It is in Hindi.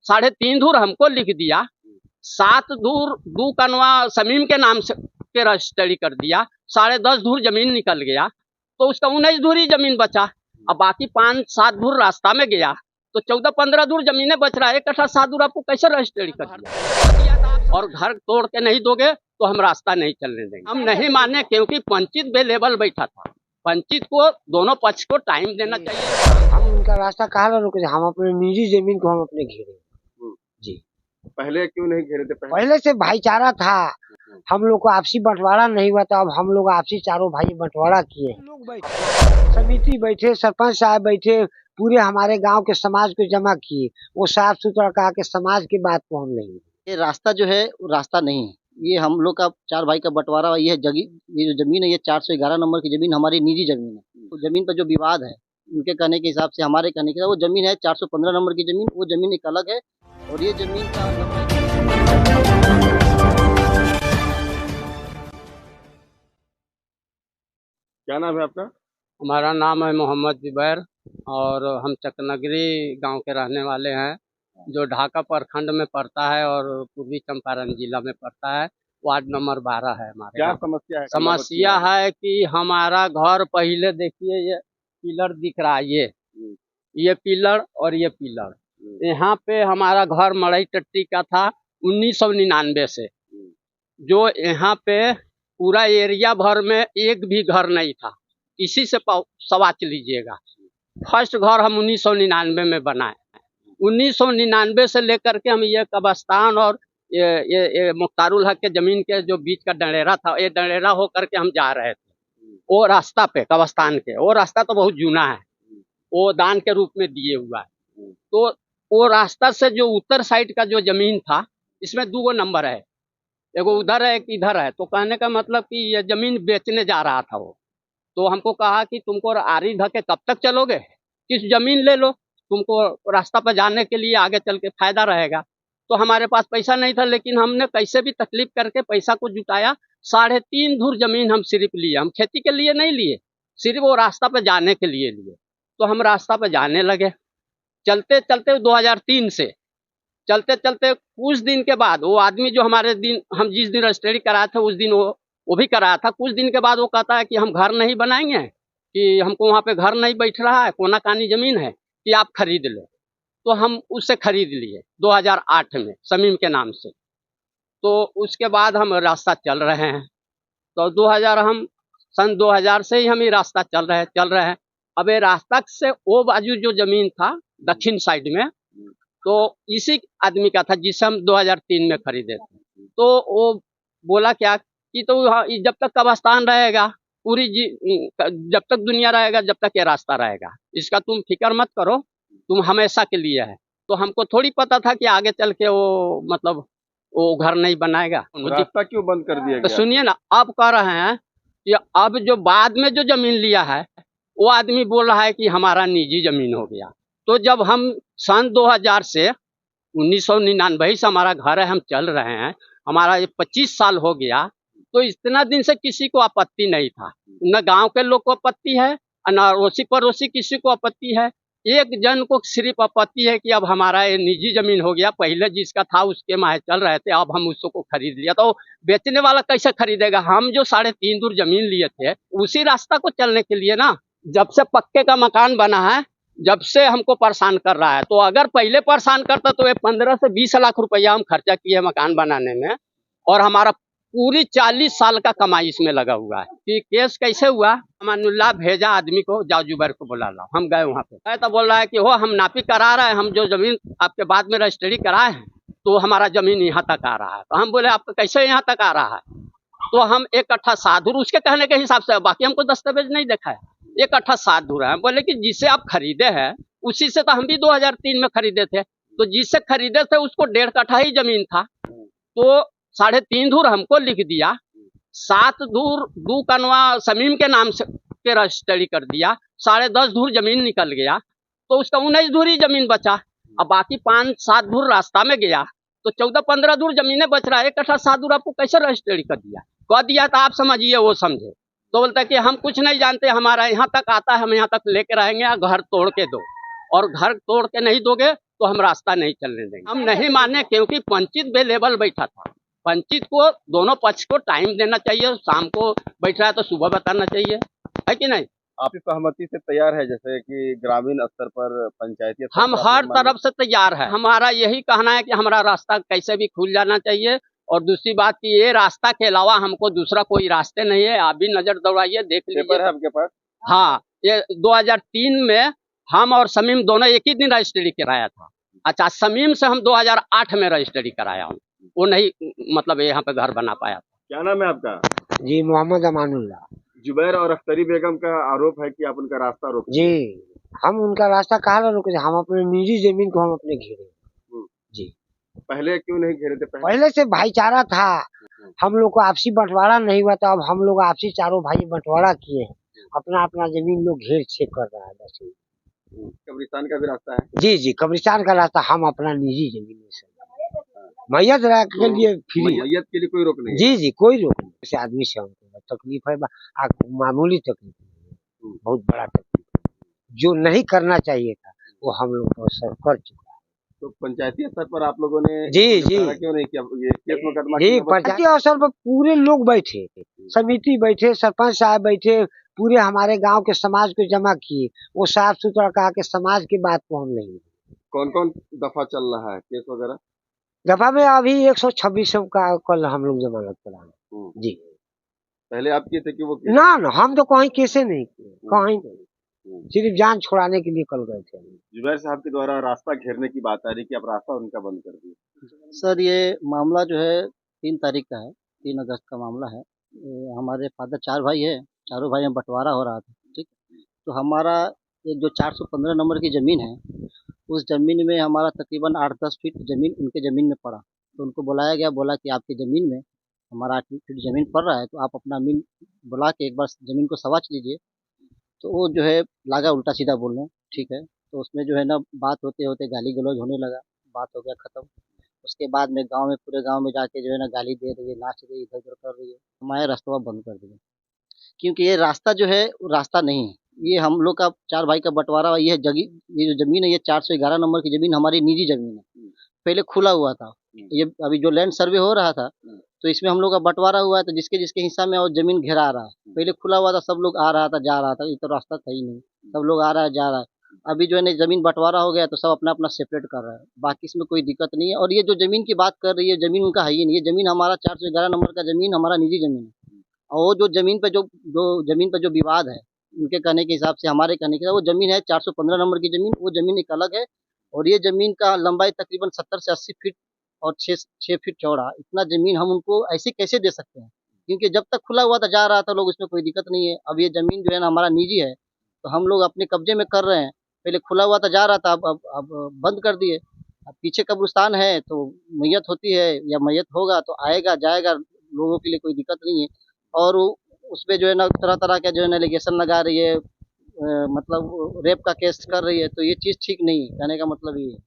3.5 धूर हमको लिख दिया, 7 धूर 2 कनवा समीम के नाम से के रजिस्ट्री कर दिया, 10.5 धूर जमीन निकल गया, तो उसका 19 धूर ही जमीन बचा। अब बाकी 5-7 धूर रास्ता में गया, तो 14-15 धूर जमीनें बच रहा है। 1 कट्ठा 7 धूर आपको कैसे रजिस्ट्री कर दिया? और घर तोड़ के नहीं दोगे तो हम रास्ता नहीं चलने देंगे। हम नहीं माने, क्योंकि पंचित बेलेवल बैठा था। पंचित को दोनों पक्ष को टाइम देना चाहिए। हम उनका रास्ता कहाँ रोके? हम अपने निजी जमीन को हम अपने घेरे जी। पहले क्यों नहीं घेरे थे? पहले से भाईचारा था, हम लोग को आपसी बंटवारा नहीं हुआ था। अब हम लोग आपसी चारों भाई बंटवारा किए। समिति बैठे, सरपंच साहब बैठे, पूरे हमारे गांव के समाज को जमा किए। वो साफ सुथरा कहा कि समाज की बात को हम नहीं। ये रास्ता जो है वो रास्ता नहीं है, ये हम लोग का 4 भाई का बंटवारा। ये जो जमीन है, ये 411 नंबर की जमीन हमारी निजी जमीन है। तो जमीन पर जो विवाद है, उनके कहने के हिसाब से, हमारे कहने के, वो जमीन है 415 नंबर की जमीन, वो जमीन एक अलग है। और ये जमीन का क्या नाम है आपका? हमारा नाम है मोहम्मद जुबैर और हम चकनगरी गांव के रहने वाले हैं, जो ढाका प्रखंड में पड़ता है और पूर्वी चंपारण जिला में पड़ता है। वार्ड नंबर 12 है हमारे। क्या समस्या है? समस्या है कि हमारा घर, पहले देखिए ये पिलर दिख रहा है, ये पिलर और ये पिलर, यहाँ पे हमारा घर मड़ई टट्टी का था 1999 से। जो यहाँ पे पूरा एरिया भर में एक भी घर नहीं था, इसी से सवाच लीजिएगा। फर्स्ट घर हम 1999 में बनाए। 1999 से लेकर के हम ये कब्रिस्तान और ये मुख्तारुल हक के जमीन के जो बीच का डंडेरा था, ये डंडेरा होकर के हम जा रहे थे वो रास्ता पे, कब्रिस्तान के। वो रास्ता तो बहुत जूना है, वो दान के रूप में दिए हुआ है। तो वो रास्ता से जो उत्तर साइड का जो जमीन था, इसमें 2 नंबर है, एगो उधर है एक इधर है। तो कहने का मतलब कि ये जमीन बेचने जा रहा था वो। तो हमको कहा कि तुमको आरी धके कब तक चलोगे, किस जमीन ले लो, तुमको रास्ता पर जाने के लिए आगे चल के फायदा रहेगा। तो हमारे पास पैसा नहीं था, लेकिन हमने कैसे भी तकलीफ करके पैसा को जुटाया। 3.5 धूर जमीन हम सिर्फ लिए, हम खेती के लिए नहीं लिए, सिर्फ वो रास्ता पर जाने के लिए लिए। तो हम रास्ता पर जाने लगे, चलते चलते 2003 से चलते चलते कुछ दिन के बाद वो आदमी जो हमारे दिन, हम जिस दिन रजिस्ट्री कराया था उस दिन वो भी कराया था। कुछ दिन के बाद वो कहता है कि हम घर नहीं बनाएंगे, कि हमको वहाँ पे घर नहीं बैठ रहा है, कोना कानी जमीन है, कि आप खरीद लो। तो हम उससे खरीद लिए 2008 में समीम के नाम से। तो उसके बाद हम रास्ता चल रहे हैं। तो सन 2000 से ही हम ये रास्ता चल रहे हैं। अब ये रास्ता से वो बाजू जो जमीन था दक्षिण साइड में, तो इसी आदमी का था जिसे हम 2003 में खरीदे थे। तो वो बोला क्या कि तो जब तक कब्रिस्तान रहेगा, जब तक दुनिया रहेगा, जब तक ये रास्ता रहेगा, इसका तुम फिक्र मत करो, तुम हमेशा के लिए है। तो हमको थोड़ी पता था कि आगे चल के वो मतलब वो घर नहीं बनाएगा। रास्ता क्यों बंद कर दिया तो गया? सुनिए ना, अब कह रहे हैं कि अब जो बाद में जो जमीन लिया है, वो आदमी बोल रहा है कि हमारा निजी जमीन हो गया। तो जब हम सन 2000 से 1999 से हमारा घर है, हम चल रहे हैं, हमारा ये 25 साल हो गया, तो इतना दिन से किसी को आपत्ति नहीं था। न गांव के लोग को आपत्ति है, न अड़ोसी पड़ोसी किसी को आपत्ति है। एक जन को सिर्फ आपत्ति है कि अब हमारा ये निजी जमीन हो गया, पहले जिसका था उसके माहे चल रहे थे, अब हम उसको खरीद लिया। तो बेचने वाला कैसे खरीदेगा? हम जो 3.5 धूर जमीन लिए थे उसी रास्ता को चलने के लिए ना। जब से पक्के का मकान बना है, जब से हमको परेशान कर रहा है। तो अगर पहले परेशान करता तो ये 15 से 20 लाख रुपया हम खर्चा किए मकान बनाने में, और हमारा पूरी 40 साल का कमाई इसमें लगा हुआ है। कि केस कैसे हुआ, अमानुल्लाह भेजा आदमी को, जाओ जुबैर को बुला लाओ। हम गए वहाँ पे, तो बोल रहा है कि हो हम नापी करा रहे हैं, हम जो जमीन आपके बाद में रजिस्ट्री कराए हैं, तो हमारा जमीन यहाँ तक आ रहा है। तो हम बोले आपका कैसे यहाँ तक आ रहा है? तो हम 1 कट्ठा 7 धूर उसके कहने के हिसाब से, बाकी हमको दस्तावेज नहीं देखा है, 1 कट्ठा 7 धूर है। बोले कि जिसे आप खरीदे हैं उसी से, तो हम भी 2003 में खरीदे थे, तो जिससे खरीदे थे उसको 1.5 कट्ठा ही जमीन था। तो 3.5 धूर हमको लिख दिया, 7 धूर 2 कनवा समीम के नाम से के रजिस्ट्री कर दिया, 10.5 धूर जमीन निकल गया, तो उसका 19 धूर ही जमीन बचा। अब बाकी 5-7 धूर रास्ता में गया, तो 14-15 धूर जमीनें बच रहा है। 1 कट्ठा 7 धूर आपको कैसे रजिस्ट्री कर दिया? तो आप समझिए, वो समझे। तो बोलता है कि हम कुछ नहीं जानते, हमारा यहाँ तक आता है, हम यहाँ तक लेके रहेंगे, घर तोड़ के दो, और घर तोड़ के नहीं दोगे तो हम रास्ता नहीं चलने देंगे। हम नहीं माने क्योंकि पंचित बेलेवल बैठा था। पंचित को दोनों पक्ष को टाइम देना चाहिए, शाम को बैठ रहा है तो सुबह बताना चाहिए, है कि नहीं। आपकी सहमति से तैयार है, जैसे कि ग्रामीण स्तर पर, पंचायती स्तर हम पर आप हर लोग मान तरफ से तैयार है। हमारा यही कहना है कि हमारा रास्ता कैसे भी खुल जाना चाहिए। और दूसरी बात की ये रास्ता के अलावा हमको दूसरा कोई रास्ते नहीं है। आप भी नजर दौड़ाइए, देख पेपर लीजिए। है आपके पास? हाँ, ये 2003 में हम और समीम दोनों एक ही दिन रजिस्ट्री कराया था। अच्छा, समीम से हम 2008 में रजिस्ट्री कराया हूँ। वो नहीं मतलब यहाँ पे घर बना पाया। क्या नाम है आपका? जी मोहम्मद अमानुल्लाह। जुबैर और अख्तरी बेगम का आरोप है कि आप उनका रास्ता रोक जी हम उनका रास्ता कहाँ रोके, हम अपने निजी जमीन को हम अपने घेरे। जी पहले क्यों नहीं घेरे थे? पहले से भाईचारा था, हम लोग को आपसी बंटवारा नहीं हुआ था। अब हम लोग आपसी चारों भाई बंटवारा किए हैं, अपना अपना जमीन लोग घेर छेक कर रहा है बस। कब्रिस्तान का भी रास्ता है? जी जी कब्रिस्तान का रास्ता हम अपना निजी जमीन में से मैयत के लिए फ्री। मैयत के लिए कोई रोक नहीं है? जी जी कोई रोक नहीं। ऐसे आदमी से हमको तकलीफ है, मामूली तकलीफ नहीं है, बहुत बड़ा तकलीफ है। जो नहीं करना चाहिए था वो हम लोग को सर कर चुका है। तो पंचायती स्तर पर आप लोगों ने जी जी क्यों नहीं किया ये केस मुकदमा? जी पंचायती अवसर पर पूरे लोग बैठे, समिति बैठे, सरपंच साहब बैठे, पूरे हमारे गांव के समाज को जमा किए। वो साफ सुथरा कहा कि समाज की बात को हम नहीं। कौन कौन दफा चल रहा है केस वगैरह? दफा में अभी 126 का कल हम लोग जमानत करा। जी पहले आप किए थे कि वो ना ना हम तो कहीं कैसे नहीं किए, कहीं नहीं, सिर्फ जान छुड़ाने के लिए कल गए थे। जुबैर साहब के द्वारा रास्ता घेरने की बात आ रही कि आप रास्ता उनका बंद कर दिए। सर ये मामला जो है 3 तारीख का है, 3 अगस्त का मामला है। हमारे फादर 4 भाई है, चारों भाई में बंटवारा हो रहा था, ठीक। तो हमारा एक जो 415 नंबर की ज़मीन है, उस ज़मीन में हमारा तकरीबन 8-10 फीट ज़मीन उनके ज़मीन में पड़ा। तो उनको बुलाया गया, बोला कि आपकी ज़मीन में हमारा 8 फीट ज़मीन पड़ रहा है, तो आप अपना मीन बुला के एक बार ज़मीन को सवाच लीजिए। तो वो जो है लगा उल्टा सीधा बोलने, ठीक है। तो उसमें जो है ना बात होते होते गाली गलौज होने लगा, बात हो गया ख़त्म। उसके बाद में गाँव में, पूरे गाँव में जाके जो है ना गाली दे रही है, नाच रही है, इधर-उधर कर रही है। हमारे रास्ता बंद कर दिया, क्योंकि ये रास्ता जो है वो रास्ता नहीं है। ये हम लोग का 4 भाई का बंटवारा, ये जो ज़मीन है, ये 411 नंबर की ज़मीन हमारी निजी ज़मीन है। पहले खुला हुआ था, ये अभी जो लैंड सर्वे हो रहा था, तो इसमें हम लोग का बंटवारा हुआ है, तो जिसके जिसके हिस्सा में वो ज़मीन घेरा रहा है। पहले खुला हुआ था, सब लोग आ रहा था, जा रहा था, ये तो रास्ता था ही नहीं, सब लोग आ रहा है, जा रहा है। अभी जो है ना ज़मीन बंटवारा हो गया, तो सब अपना-अपना सेपरेट कर रहा है, बाकी इसमें कोई दिक्कत नहीं है। और ये जो ज़मीन की बात कर रही है, ज़मीन उनका है ही नहीं, ये ज़मीन हमारा 411 नंबर का ज़मीन हमारा निजी ज़मीन है। और वो जो ज़मीन पे जो विवाद है, उनके कहने के हिसाब से, हमारे कहने के हिसाब, वो ज़मीन है 415 नंबर की ज़मीन, वो ज़मीन एक अलग है। और ये ज़मीन का लंबाई तकरीबन 70 से 80 फीट और 6 फीट चौड़ा, इतना ज़मीन हम उनको ऐसे कैसे दे सकते हैं? क्योंकि जब तक खुला हुआ था, जा रहा था लोग, उसमें कोई दिक्कत नहीं है। अब ये ज़मीन जो है ना हमारा निजी है, तो हम लोग अपने कब्जे में कर रहे हैं। पहले खुला हुआ था, जा रहा था, अब बंद कर दिए। अब पीछे कब्रिस्तान है, तो मैयत होती है या मैयत होगा तो आएगा जाएगा, लोगों के लिए कोई दिक्कत नहीं है। और उसपे जो है ना तरह-तरह के जो है ना एलिगेशन लगा रही है, मतलब रेप का केस कर रही है, तो ये चीज़ ठीक नहीं है, कहने का मतलब ये है।